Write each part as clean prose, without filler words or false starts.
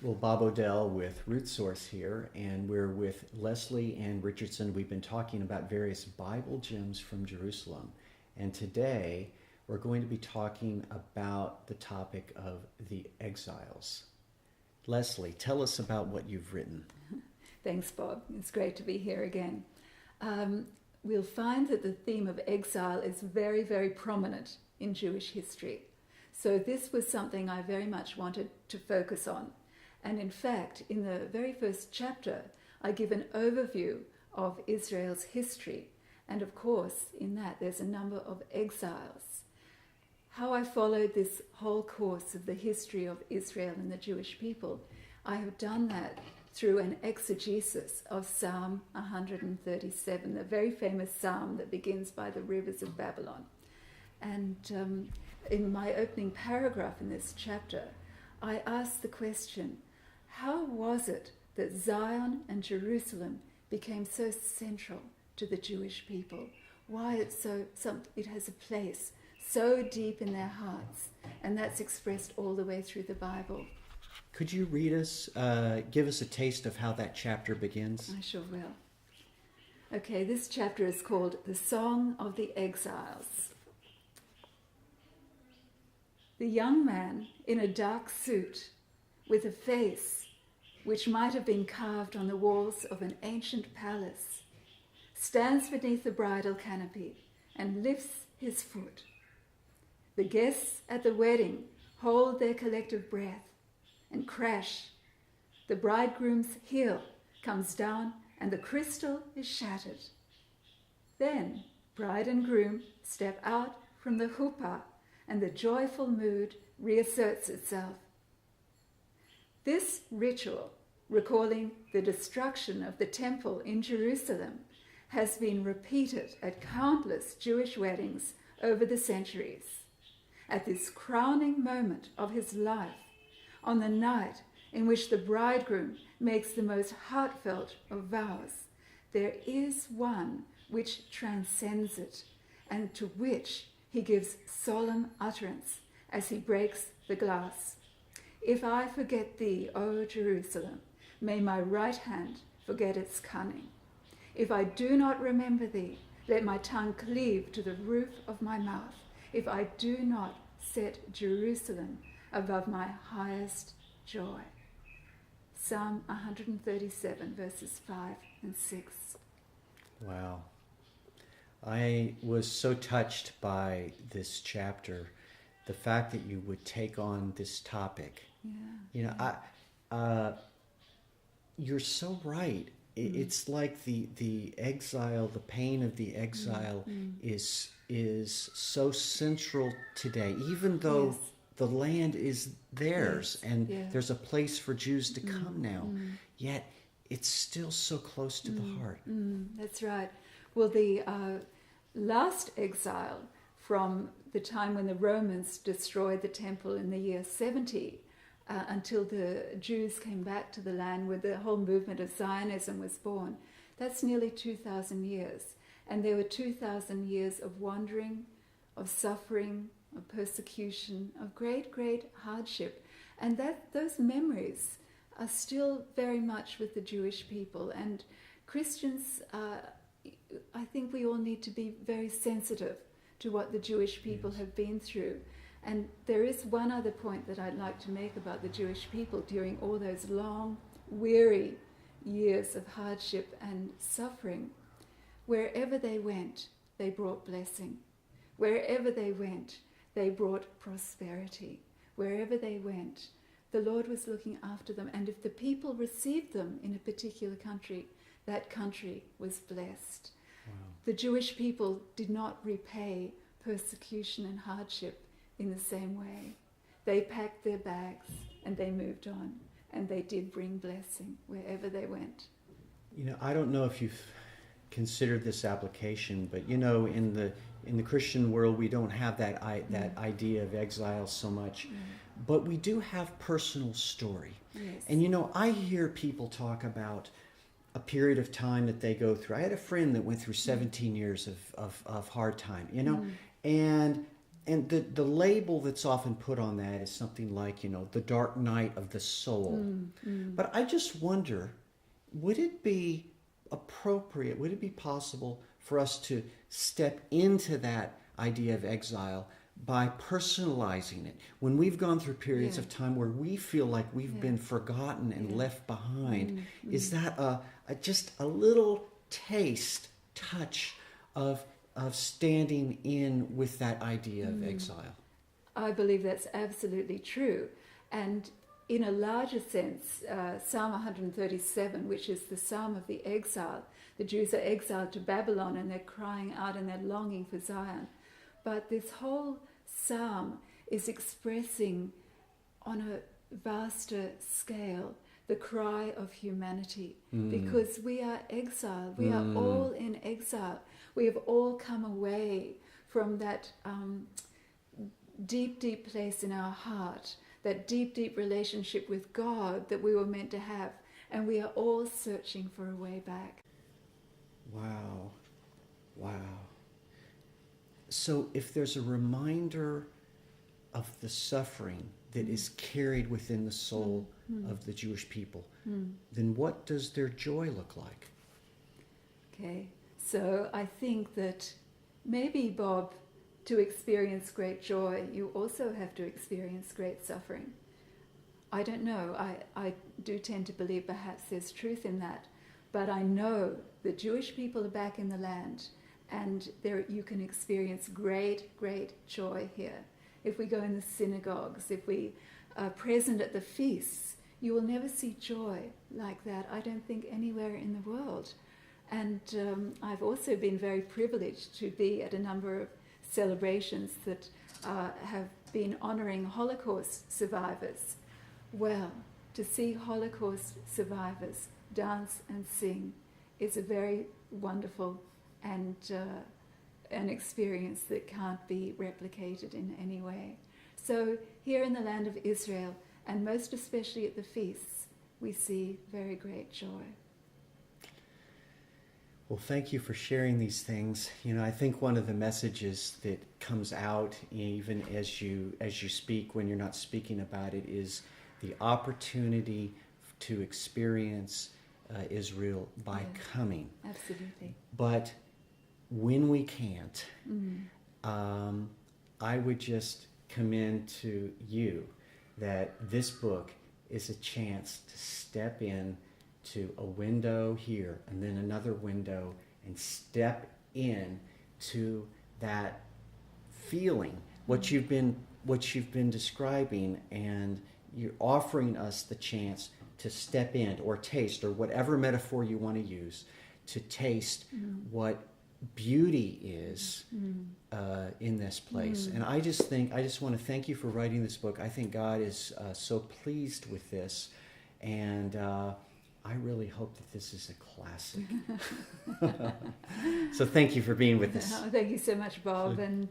Well, Bob Odell with Root Source here, and we're with Lesley and Richardson. We've been talking about various Bible gems from Jerusalem, and today we're going to be talking about the topic of the Exiles. Lesley, tell us about what you've written. Thanks, Bob. It's great to be here again. We'll find that the theme of exile is very, very prominent in Jewish history. So this was something I very much wanted to focus on. And in fact, in the very first chapter, I give an overview of Israel's history. And of course, in that, there's a number of exiles. How I followed this whole course of the history of Israel and the Jewish people, I have done that through an exegesis of Psalm 137, the very famous psalm that begins by the rivers of Babylon. And in my opening paragraph in this chapter, I asked the question, how was it that Zion and Jerusalem became so central to the Jewish people? Why it has a place so deep in their hearts, and that's expressed all the way through the Bible. Could you read us, give us a taste of how that chapter begins? I sure will. Okay, this chapter is called The Song of the Exiles. The young man in a dark suit, with a face which might have been carved on the walls of an ancient palace, stands beneath the bridal canopy and lifts his foot. The guests at the wedding hold their collective breath, and crash, the bridegroom's heel comes down and the crystal is shattered. Then bride and groom step out from the chuppah and the joyful mood reasserts itself. This ritual, recalling the destruction of the temple in Jerusalem, has been repeated at countless Jewish weddings over the centuries. At this crowning moment of his life, on the night in which the bridegroom makes the most heartfelt of vows, there is one which transcends it, and to which he gives solemn utterance as he breaks the glass. If I forget thee, O Jerusalem, may my right hand forget its cunning. If I do not remember thee, let my tongue cleave to the roof of my mouth. If I do not set Jerusalem above my highest joy. Psalm 137, verses 5 and 6. Wow. I was so touched by this chapter, the fact that you would take on this topic. Yeah. You know, you're so right. It's like the exile, the pain of the exile is so central today, even though the land is theirs and there's a place for Jews to come now, yet it's still so close to the heart. That's right. Well, the last exile, from the time when the Romans destroyed the temple in the year 70 until the Jews came back to the land where the whole movement of Zionism was born, that's nearly 2,000 years. And there were 2,000 years of wandering, of suffering, of persecution, of great, great hardship. And those memories are still very much with the Jewish people. And Christians, I think we all need to be very sensitive to what the Jewish people have been through. And there is one other point that I'd like to make about the Jewish people during all those long, weary years of hardship and suffering. Wherever they went, they brought blessing. Wherever they went, they brought prosperity. Wherever they went, the Lord was looking after them. And if the people received them in a particular country, that country was blessed. Wow. The Jewish people did not repay persecution and hardship in the same way. They packed their bags and they moved on, and they did bring blessing wherever they went. You know, I don't know if you've considered this application, but you know, in the Christian world, we don't have that idea of exile so much, but we do have personal story. Yes. And you know, I hear people talk about a period of time that they go through. I had a friend that went through 17 years of hard time, you know, and and the label that's often put on that is something like, the dark night of the soul. But I just wonder, would it be appropriate, would it be possible for us to step into that idea of exile by personalizing it? When we've gone through periods of time where we feel like we've been forgotten and left behind, is that just a little touch of standing in with that idea of exile? I believe that's absolutely true. And in a larger sense, Psalm 137, which is the Psalm of the exile, the Jews are exiled to Babylon and they're crying out and they're longing for Zion. But this whole psalm is expressing on a vaster scale the cry of humanity, because we are exiled. We are all in exile. We have all come away from that deep, deep place in our heart, that deep, deep relationship with God that we were meant to have. And we are all searching for a way back. Wow. So if there's a reminder of the suffering that is carried within the soul of the Jewish people, then what does their joy look like? Okay, so I think that maybe, Bob, to experience great joy, you also have to experience great suffering. I don't know. I do tend to believe perhaps there's truth in that. But I know the Jewish people are back in the land, and there you can experience great, great joy here. If we go in the synagogues, if we are present at the feasts, you will never see joy like that, I don't think, anywhere in the world. And I've also been very privileged to be at a number of celebrations that have been honouring Holocaust survivors. Well, to see Holocaust survivors dance and sing is a very wonderful and an experience that can't be replicated in any way. So here in the land of Israel, and most especially at the feasts, we see very great joy. Well, thank you for sharing these things. I think one of the messages that comes out even as you speak, when you're not speaking about it, is the opportunity to experience Israel by coming. Absolutely. But when we can't, I would just commend to you that this book is a chance to step in to a window here and then another window and step in to that feeling, what you've been describing, and you're offering us the chance to step in or taste, or whatever metaphor you want to use, to taste what beauty is in this place. And I just want to thank you for writing this book. I think God is so pleased with this, and I really hope that this is a classic. So thank you for being with us. Oh, thank you so much, Bob. And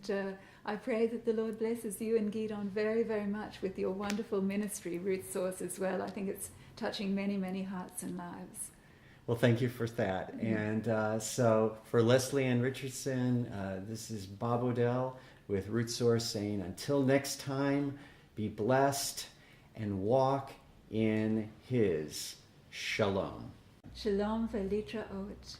I pray that the Lord blesses you and Gideon very, very much with your wonderful ministry, Root Source, as well. I think it's touching many, many hearts and lives. Well, thank you for that. And so for Lesley Ann Richardson, this is Bob Odell with Root Source saying, until next time, be blessed and walk in His Shalom. Shalom v'litraot.